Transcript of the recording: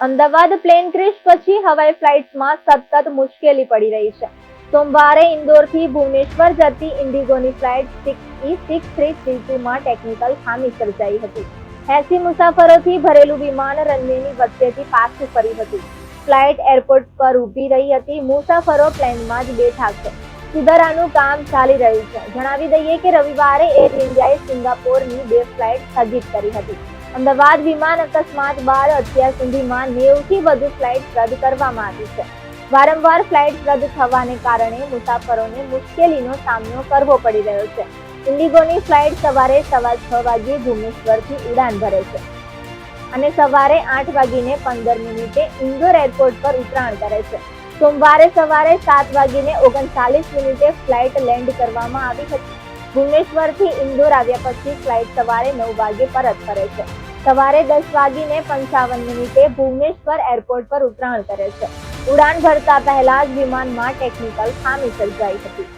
Ahmedabad plane crash પછી હવાઈ ફ્લાઇટ્સમાં સતત મુશ્કેલી પડી રહી છે. સોમવારે ઇન્દોરથી ભુવનેશ્વર જતી ઇન્ડિગોની ફ્લાઇટ 6E6332 માં ટેકનિકલ ખામી સર્જાઈ હતી. 80 મુસાફરોથી ભરેલું વિમાન રનવેની વચ્ચેથી પાછું ફર્યું હતું. ફ્લાઇટ એરપોર્ટ પર ઊભી રહી હતી. મુસાફરો પ્લેનમાં જ બેઠા છે. સુધારાનું કામ ચાલી રહ્યું છે. જણાવી દઈએ કે રવિવારે એર ઇન્ડિયાએ સિંગાપોરની 2 ફ્લાઇટ સ્થગિત કરી હતી. અમદાવાદ વિમાન અકસ્માત બાદ અત્યાર સુધીમાં 90 થી વધુ ફ્લાઇટ રદ કરવામાં આવી છે. વારંવાર ફ્લાઇટ રદ થવાને કારણે મુસાફરોને મુશ્કેલીનો સામનો કરવો પડી રહ્યો છે. ઇન્ડિગોની ફ્લાઇટ સવારે 6:15 વાગ્યે ભુવનેશ્વરથી ઉડાન ભરે છે અને સવારે 8:15 ઇન્દોર એરપોર્ટ પર ઉતરાણ કરે છે. સોમવારે સવારે 7:39 ફ્લાઇટ લેન્ડ કરવામાં આવી હતી. ભુવનેશ્વરથી ઇન્દોર આવ્યા પછી ફ્લાઇટ સવારે 9 વાગે પરત ફરે છે. સવારે 10:55 ભુવનેશ્વર એરપોર્ટ પર ઉતરાણ કરે છે. ઉડાન ભરતા પહેલા જ વિમાનમાં ટેકનિકલ ખામી સર્જાઈ હતી.